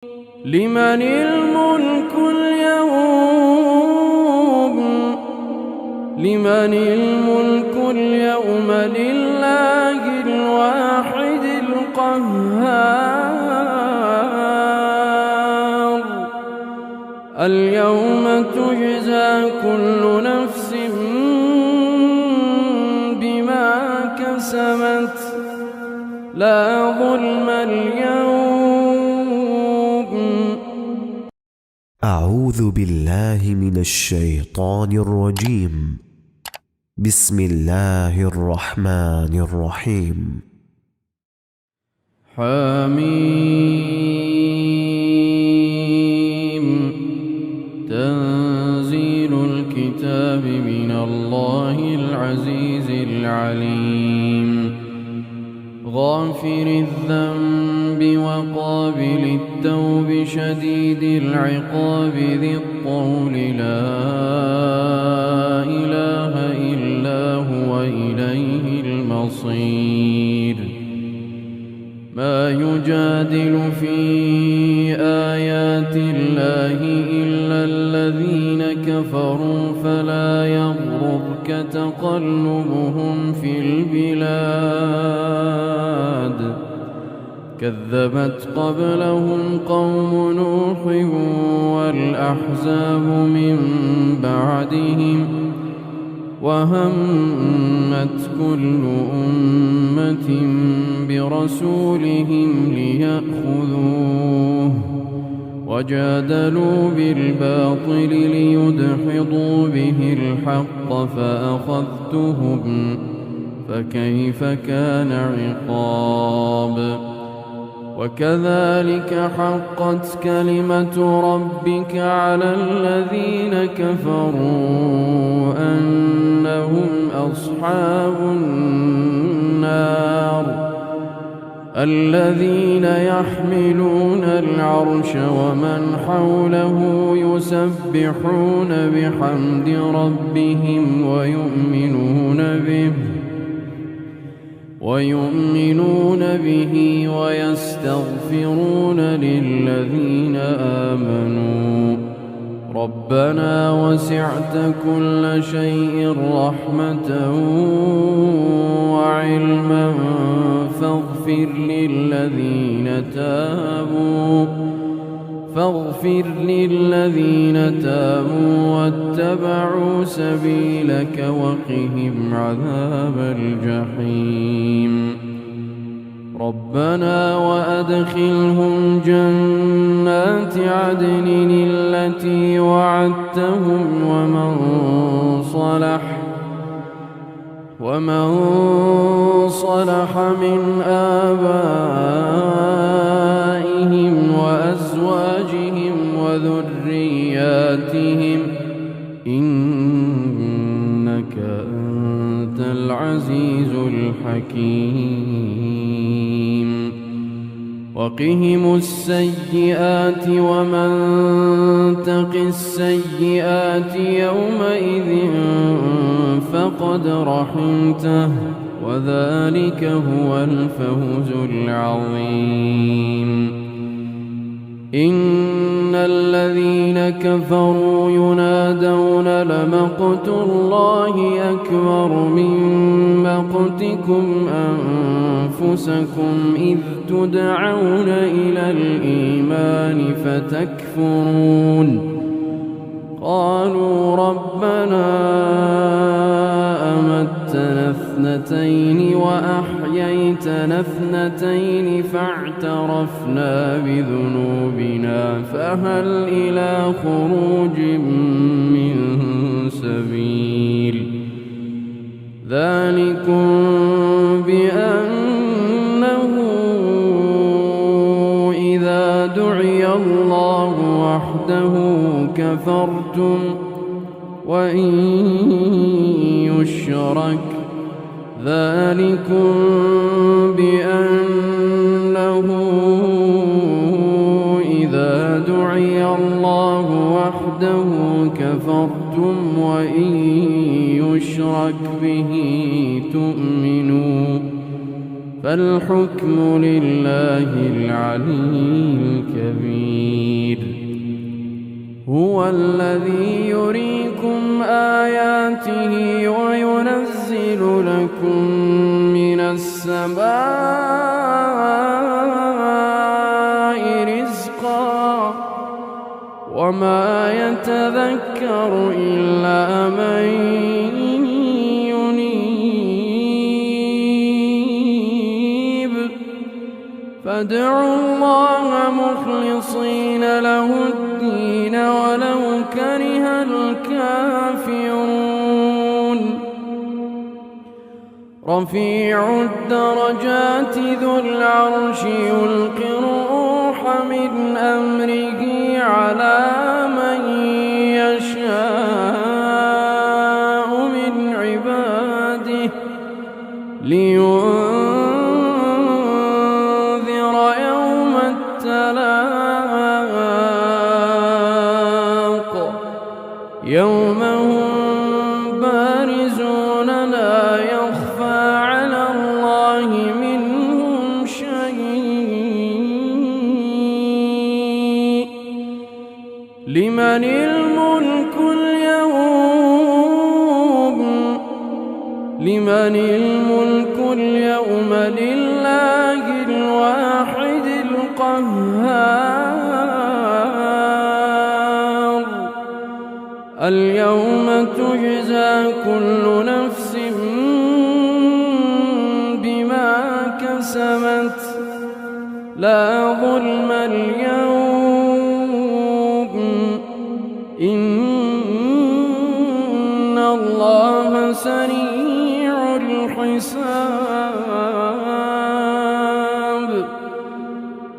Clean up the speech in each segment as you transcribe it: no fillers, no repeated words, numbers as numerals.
لمن الملك اليوم لله الواحد القهار. اليوم تجزى كل نفس بما كسبت لا ظلم اليوم. أعوذ بالله من الشيطان الرجيم. بسم الله الرحمن الرحيم. حميم. تنزيل الكتاب من الله العزيز العليم. غافر الذنب وقابل التوب شديد العقاب ذي الطول لا إله إلا هو إليه المصير. ما يجادل في آيات الله إلا الذين كفروا فلا يغررك تقلبهم في البلاد. كذبت قبلهم قوم نوح والأحزاب من بعدهم وهمت كل أمة برسولهم ليأخذوه وجادلوا بالباطل ليدحضوا به الحق فأخذتهم فكيف كان عقاب. وكذلك حقت كلمة ربك على الذين كفروا أنهم أصحاب النار. الذين يحملون العرش ومن حوله يسبحون بحمد ربهم ويؤمنون به ويستغفرون للذين آمنوا ربنا وسعت كل شيء رحمة وعلما فاغفر للذين تابوا واتبعوا سبيلك وقهم عذاب الجحيم. ربنا وأدخلهم جنات عدن التي وعدتهم ومن صلح من آبائهم وأزواجهم وذرياتهم إنك أنت العزيز الحكيم. وقهم السيئات ومن تق السيئات يومئذ فقد رحمته وذلك هو الفوز العظيم. إن الذين كفروا ينادون لمقت الله أكبر من مقتكم أنفسكم إذ تدعون إلى الإيمان فتكفرون. قالوا ربنا أمتنا اثنتين وأحييتنا اثنتين فاعترفنا بذنوبنا فهل إلى خروج من سبيل. ذلكم بأنه إذا دعي الله وحده كفرتم وإن يشرك ذلكم بأنه إذا دعي الله وحده كفرتم وإن يشرك به تؤمنوا فالحكم لله العلي الكبير. هو الذي يريكم آياته وينزل لكم من السماء رزقا وما يتذكر إلا من ينيب. فادعوا الله مخلصين له الدين ولو كره الكافرون. رفيع الدرجات ذو العرش يلقي الروح من أمره على من يشاء من عباده لينذر يوم التلاق يوم هم بارزون لا يخفى على الله منهم شيء. لمن الملك اليوم لله الواحد القهار. اليوم تجزى كل نفس بما كسبت لا ظلم اليوم إن الله سريع الحساب.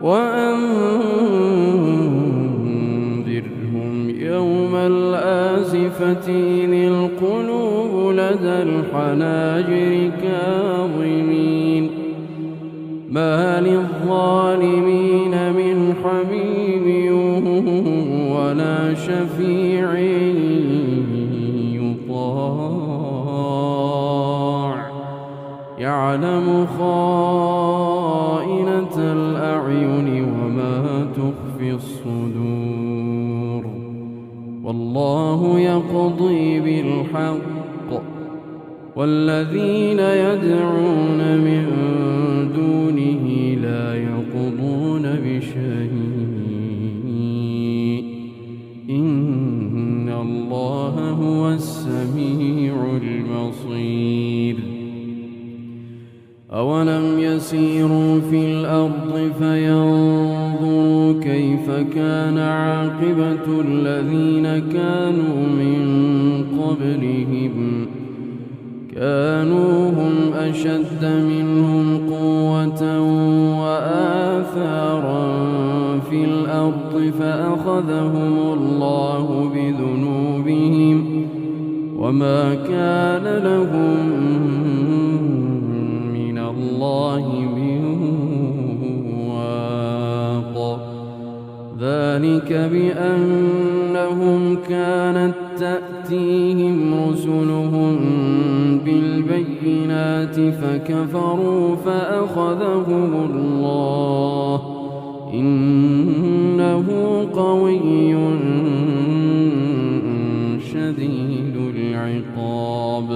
وأنذرهم يوم الآزفة إذ القلوب لدى الحناجر كاظمين ما للظالمين من حميم ولا شفيع يطاع. يعلم خائنة الأعين وما تخفي الصدور. والله يقضي بالحق والذين يدعون من دونه لا يقضون بشيء إن الله هو السميع البصير. أولم يسيروا في الأرض فينظروا كيف كان عاقبة الذين كانوا من قبلهم كانوا هم أشد منهم قوة وآثارا في الأرض فأخذهم الله بذنوبهم وما كان لهم من الله من واق. ذلك بأنهم كانت تأتيهم رسلهم بالبينات فكفروا فأخذهم الله إنه قوي شديد العقاب.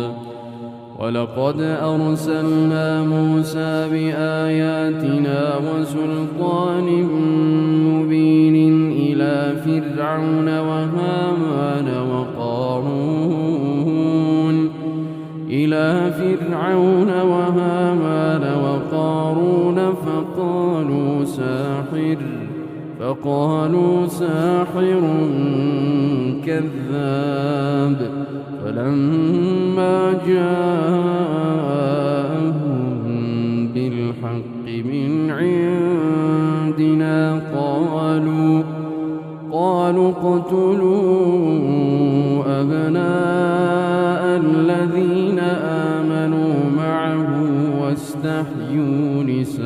ولقد أرسلنا موسى بآياتنا وسلطان مبين إلى فرعون وهامان وقارون فقالوا ساحر كذاب. فلما جاءهم بالحق من عندنا قالوا اقتلوا أبناء الذين آمنوا معه واستحيوا نساءهم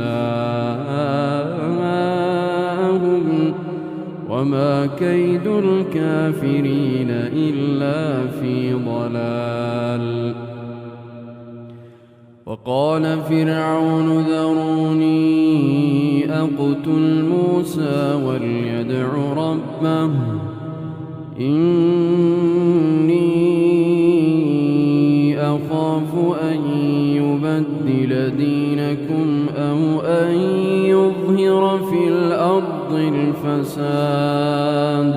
وما كيد الكافرين إلا في ضلال. وقال فرعون ذروني أقتل موسى وليدع ربه إني أخاف أن يبدل دينكم أو أن يظهر في الأرض الفساد.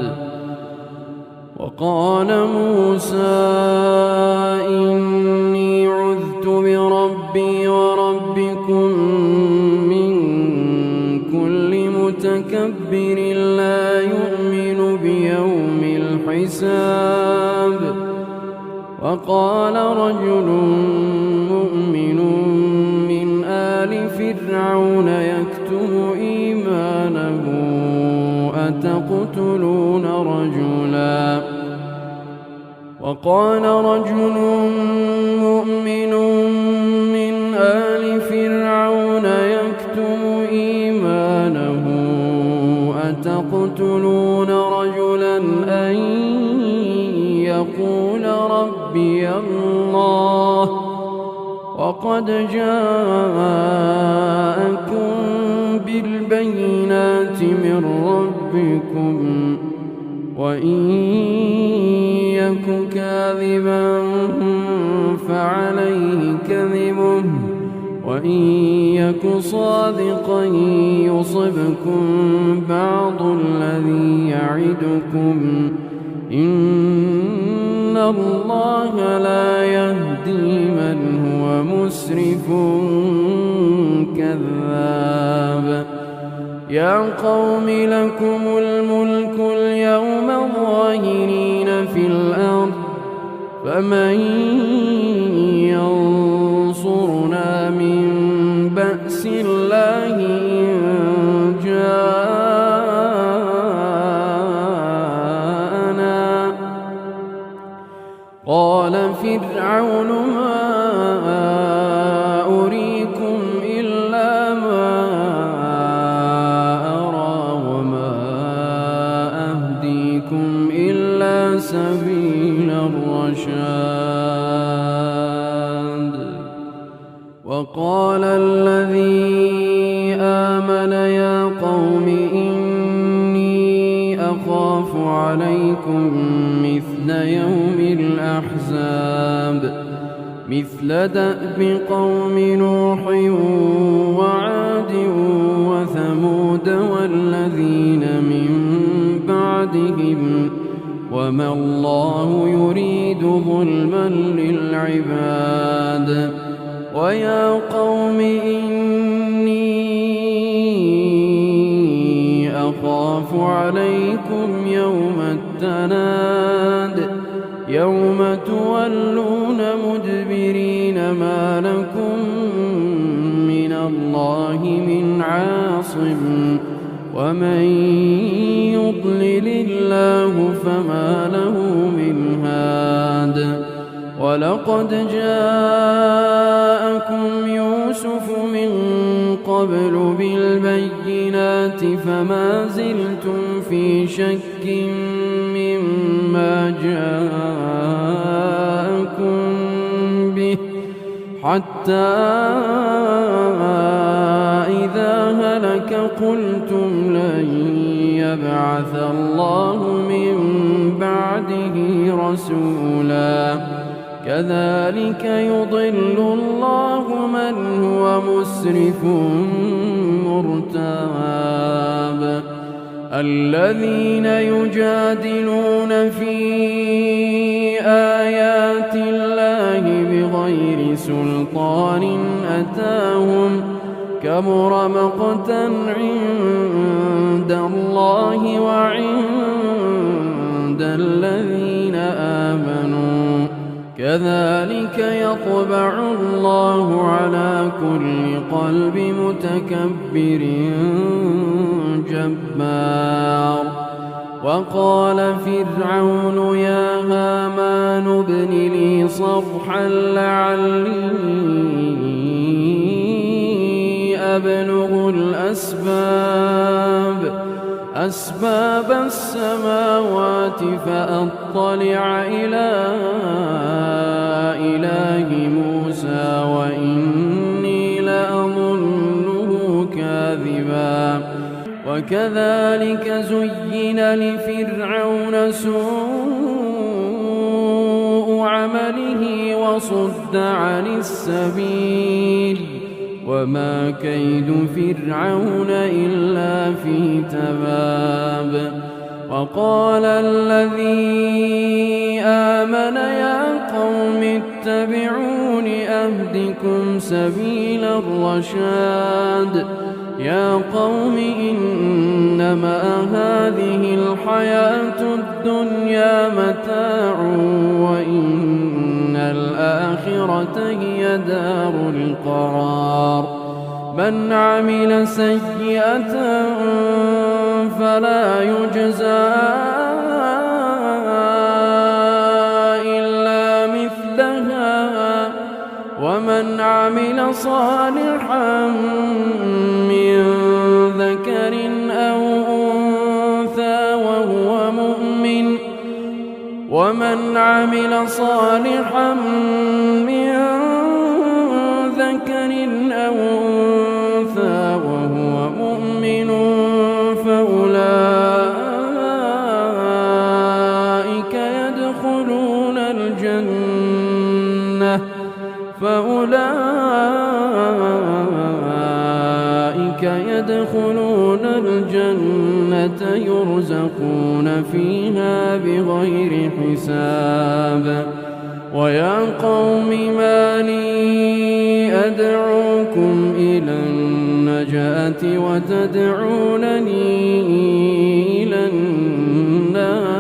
وقال موسى إني عذت بربي وربكم من كل متكبر لا يؤمن بيوم الحساب. وقال رجل مؤمن من آل فرعون يكتم إيمانه أتقتلون رجلا وقال رجل مؤمن من آل فرعون يكتم إيمانه أتقتلون رجلا أن يقول ربي الله وقد جاءكم بالبينات من ربكم وإن يك كاذبا فعليه كذبه وإن يك صادقا يصبكم بعض الذي يعدكم إن الله لا يهدي من هو مسرف كذاب. يا قوم لكم الملك اليوم ظاهرين في الأرض فمن ينصرنا من بأس الله إن جاءنا. قال فرعون ما أريكم إلا ما أرى وما أهديكم إلا سبيل الرشاد. وقال الذي آمن يا قوم إني أخاف عليكم مثل يوم الأحزاب مثل دأب قوم نوح وعاد وثمود والذين من بعدهم وما الله يريد ظلما للعباد. ويا قوم إني أخاف عليكم يوم التناد يوم تولون مدبرين ما لكم من الله من عاصم ومن يضلل الله فما له من هاد. ولقد جاءكم يوسف من قبل بالبينات فما زلتم في شك مما جاءكم به حتى إذا هلك قلتم لن يبعث الله من بعده رسولا. كذلك يضل الله من هو مسرف مرتاب. الذين يجادلون في آيات الله بغير سلطان أتاهم كبر مقتا عند الله وعند الذين آمنوا كذلك يطبع الله على كل قلب متكبر جبار. وقال فرعون يا هامان ابن لي صرحا لعلي أبلغ أسباب السماوات فأطلع إلى إله موسى وإني وكذلك زين لفرعون سوء عمله وصد عن السبيل وما كيد فرعون إلا في تباب. وقال الذي آمن يا قوم اتبعون أهدكم سبيل الرشاد. يا قوم إنما هذه الحياة الدنيا متاع وإن الآخرة هي دار القرار. من عمل سيئة فلا يجزى إلا مثلها ومن عمل صالحا من ذكر أو أنثى ومن عمل صالحا من ذكر أو أنثى وهو مؤمن فأولئك يدخلون الجنة يرزقون فيها بغير حساب. ويا قوم ما لي أدعوكم إلى النجاة وتدعونني إلى النار.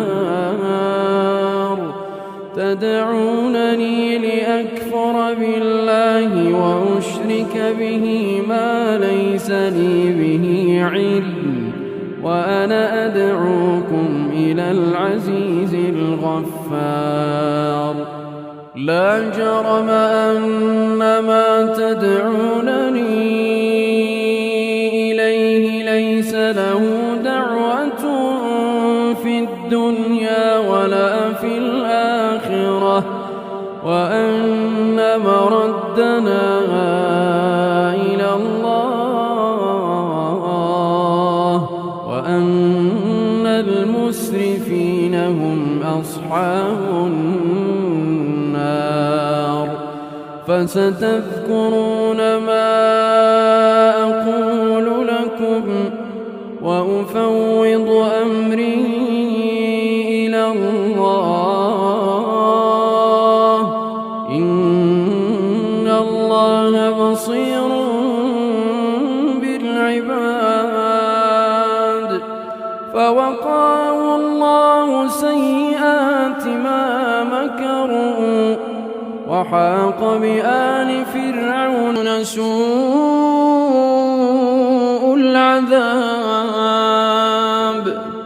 تدعونني لأكفر بالله وأشرك به ما ليس لي به علم وأنا أدعوكم إلى العزيز الغفار. لا جرم أن ما تدعونني إليه ليس له دعوة في الدنيا ولا في الآخرة وأن مردنا إلى الله وأن المسرفين هم أصحاب النار. فستذكرون ما أقول لكم وأفوض أمري إلى الله إن الله بصير بالعباد. فوقاه الله سيئات ما مكروا وحاق بآل فرعون سوء العذاب.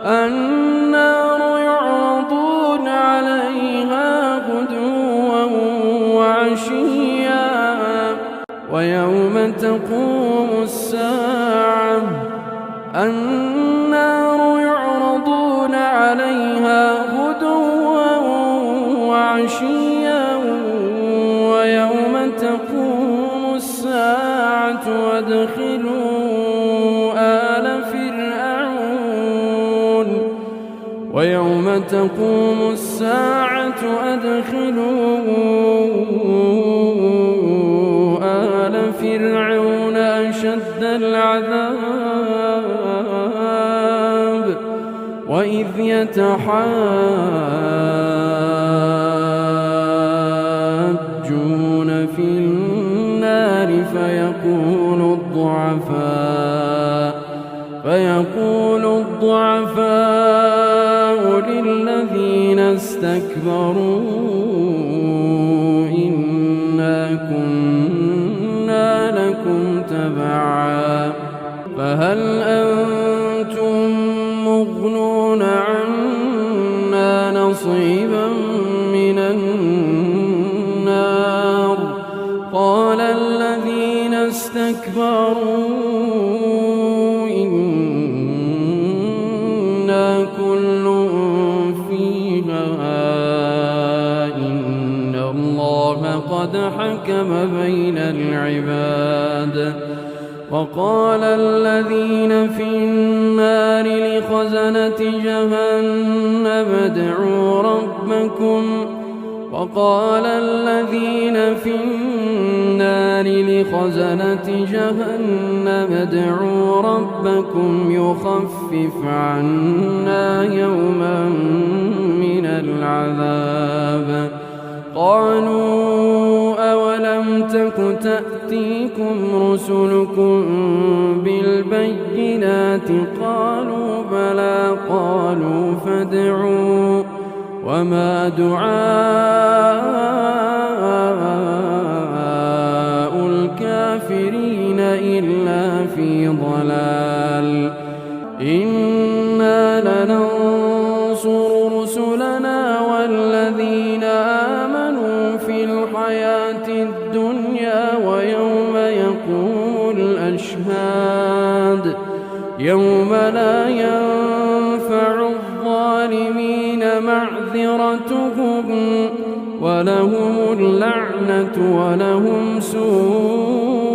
النار يعرضون عليها غدوا وعشيا ويوم تقوم الساعة النار يعرضون عليها غدوا وعشيا ويوم تقوم الساعة أدخلوا آل فرعون أشد العذاب. وإذ يتحاجون في النار فيقول الضعفاء للذين استكبروا إنا كنا لكم تبعا فهل أنتم مغنون عنا نصيبا من النار. قال الذين استكبروا إنا كل فيها إن الله قد حكم بين العباد. وقال الذين في النار لخزنة جهنم ادعوا ربكم وقال الذين في النار لخزنة جهنم ادعوا ربكم يخفف عنا يوما من العذاب قالوا أولم تك تأتيكم رسلكم بالبينات قالوا بلى قالوا فادعوا وما دعاء الكافرين إلا في ضلال إنا لننصر رسلنا والذين آمنوا في الحياة الدنيا ويوم يقوم الأشهاد يوم لا ينفع الظالمين معذرتهم ولهم اللعنة ولهم سوء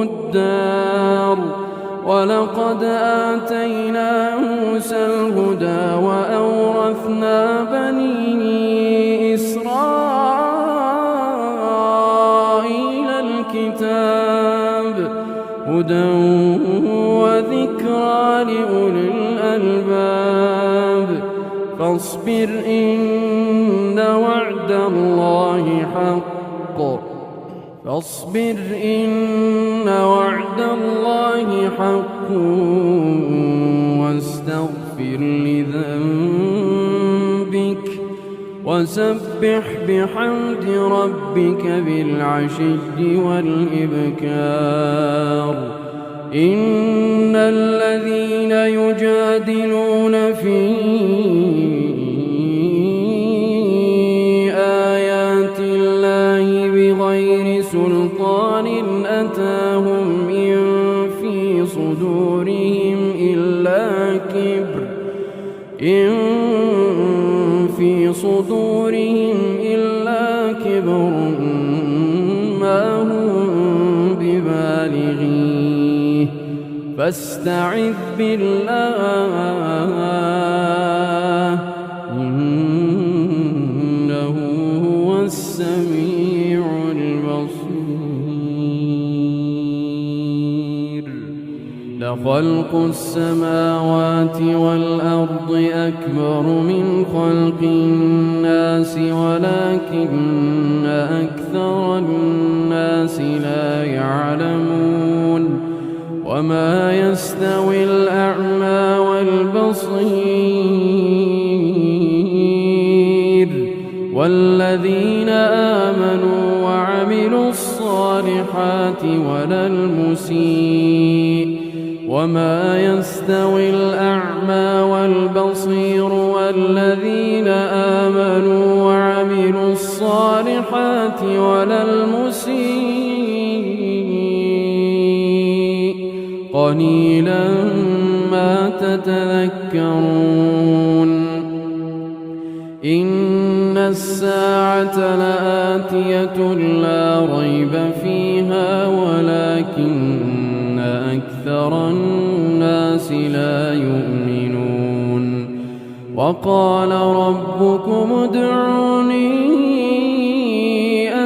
الدار ولقد آتينا موسى الهدى وأورثنا بني إسرائيل الكتاب هدى وذكرى لأولي الألباب فاصبر إن وعد الله حق واستغفر لذنبك وسبح بحمد ربك بالعشي والإبكار إن الذين يجادلون في آيات الله بغير سلطان أتاهم إن في صدورهم إلا كبر ما هم ببالغيه فاستعذ بالله إنه هو السميع البصير لخلق السماوات والأرض أكبر من خلق الناس ولكن أكثر الناس لا يعلمون وما يستوي الأعمى والبصير والذين آمنوا وعملوا الصالحات ولا المسيء وما يستوي الأعمى والبصير والذين آمنوا وعملوا الصالحات ولا المسيء قليلا ما تتذكرون إن الساعة لآتية لا ريب فيها ولكن أكثر الناس لا يؤمنون وقال ربكم ادعوني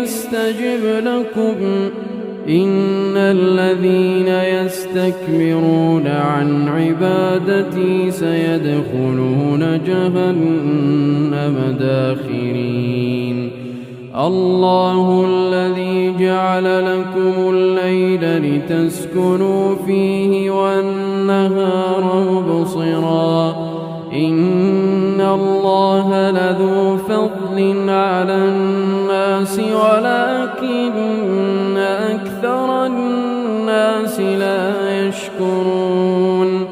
أستجب لكم إن الذين يستكبرون عن عبادتي سيدخلون جهنم داخرين الله الذي جعل لكم الليل لتسكنوا فيه والنهار مبصرا إن الله لذو فضل على الناس ولكن أكثر الناس لا يشكرون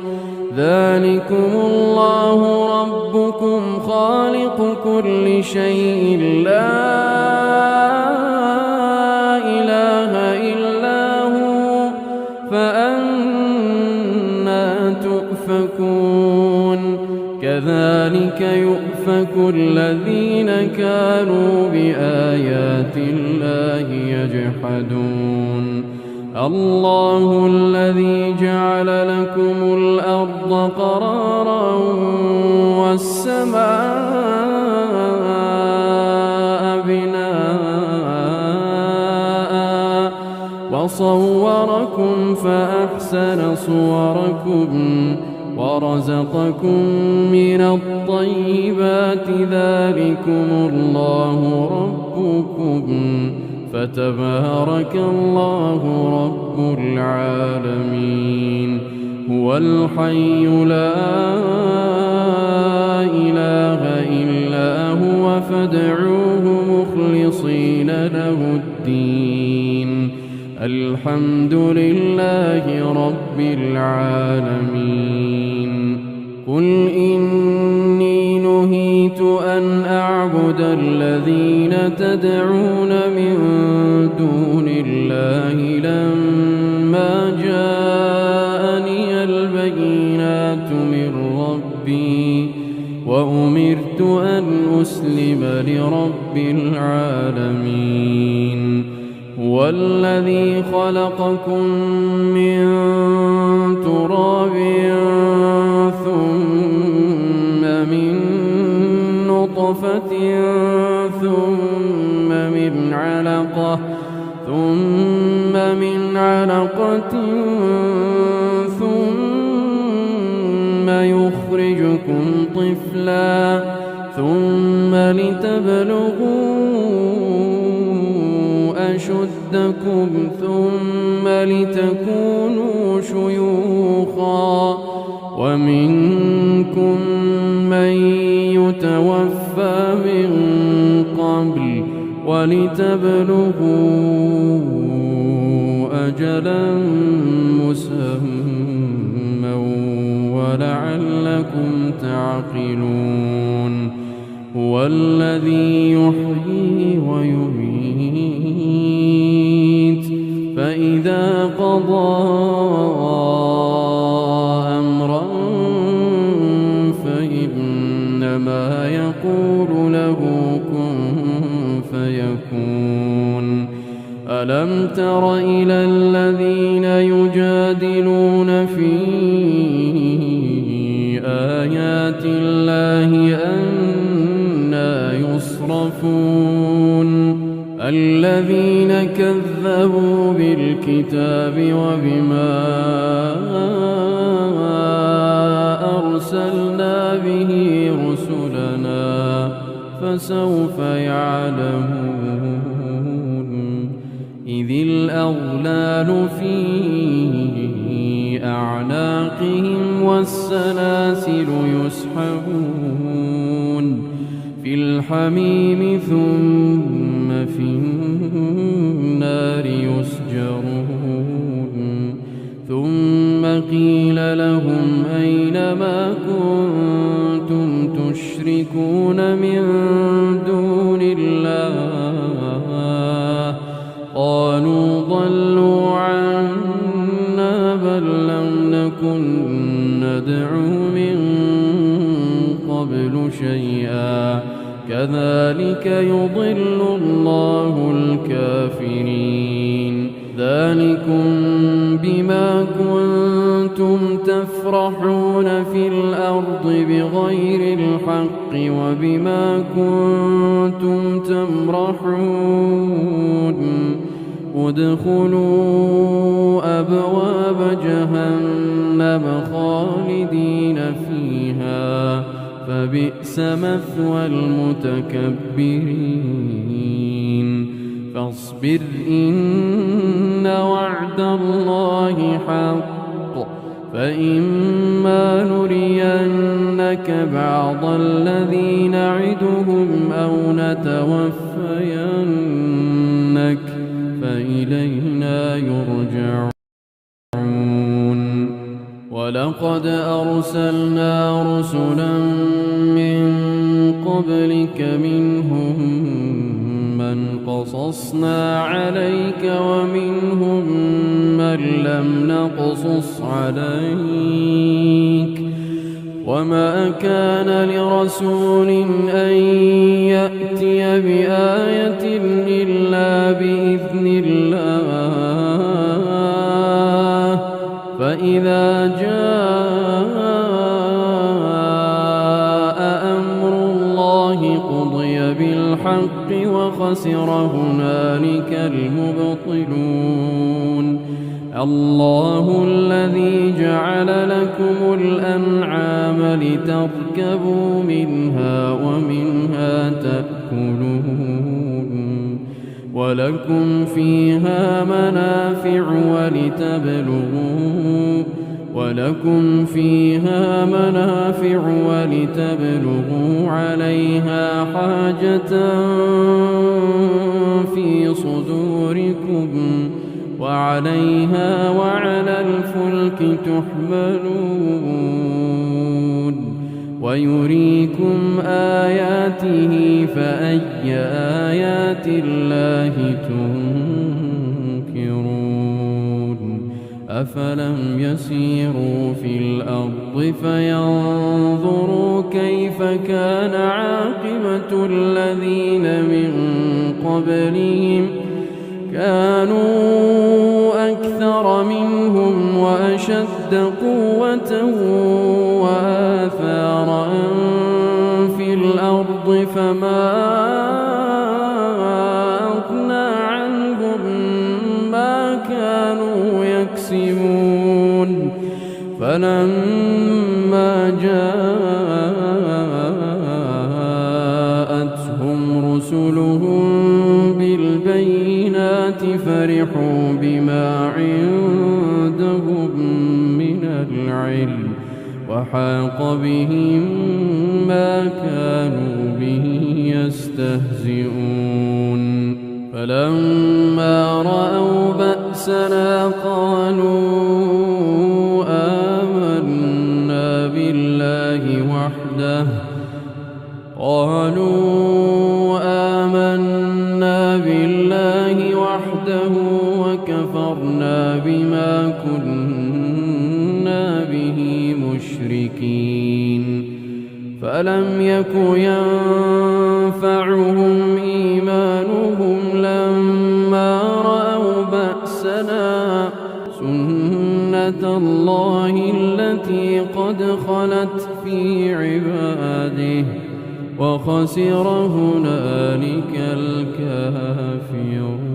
ذلكم الله ربكم خالق كل شيء لا إله إلا هو فأنى تؤفكون كذلك يؤفك الذين كانوا بآيات الله يجحدون الله الذي جعل لكم الأرض قرارا والسماء بناء وصوركم فأحسن صوركم ورزقكم من الطيبات ذلكم الله ربكم فتبارك الله رب العالمين هو الحي لا إله إلا هو فادعوه مخلصين له الدين الحمد لله رب العالمين قل إني نهيت أن أعبد الذين تدعون من دون الله لما جاءني البينات من ربي وأمرت أن أسلم لرب العالمين هو الذي خلقكم من تراب ثم من نطفة ثم من علقة ثم يخرجكم طفلا ثم لتبلغوا أشدكم ثم لتكونوا شيوخا ومنكم من يتوفى من قبل ولتبلغوا أجلا مسمى ولعلكم تعقلون هو الذي يحيي ويميت فإذا قضى أمرا فإنما يقول له كن فيكون ألم تر إلى الذين يجادلون في آيات الله أنى يصرفون الذين كذبوا بالكتاب وبما أرسلنا به رسلنا فسوف يعلمون إذ الأغلال في أعناقهم والسلاسل يسحبون في الحميم ثم في النار يسجرون ثم قيل لهم أين ما كنتم تشركون من دون الله قالوا ضلوا عنا بل لم نكن ندعو من قبل شيئا كذلك يضل الله الكافرين ذلكم بما كنتم تفرحون في الأرض بغير الحق وبما كنتم تمرحون ادخلوا أبواب جهنم خالدين فيها فبئس مثوى المتكبرين فاصبر إن وعد الله حق فإما نرينك بعض الذي نعدهم أو نتوفينك فإلينا يرجعون ولقد أرسلنا رسلا من قبلك منهم من قصصنا عليك ومنهم من لم نقصص عليك وما كان لرسول أن يأتي بآية إلا بإذن الله فإذا جاء أمر الله قضي بالحق وخسر هنالك المبطلون. الله الذي جعل لكم الأنعام لتركبوا منها ومنها تأكلون ولكم فيها منافع ولتبلغوا عليها حاجة في صدوركم وعليها وعلى الفلك تحملون ويريكم آياته فأي آيات الله تنكرون. أفلم يسيروا في الأرض فينظروا كيف كان عاقبة الذين من قبلهم كانوا أكثر منهم وأشد قوة وآثارا في الأرض فما أغنى عنهم ما كانوا يكسبون. فلما جاءتهم رسلهم بالبينات فرحوا بما عندهم من العلم وحاق بهم ما كانوا به يستهزئون. فلما رأوا بأسنا قالوا آمنا بالله وحده وكفرنا بما كنا به مشركين. فلم يك ينفعهم إيمانهم لما رأوا بأسنا سنة الله التي قد خلت في عباده وخسر هنالك الكافرون.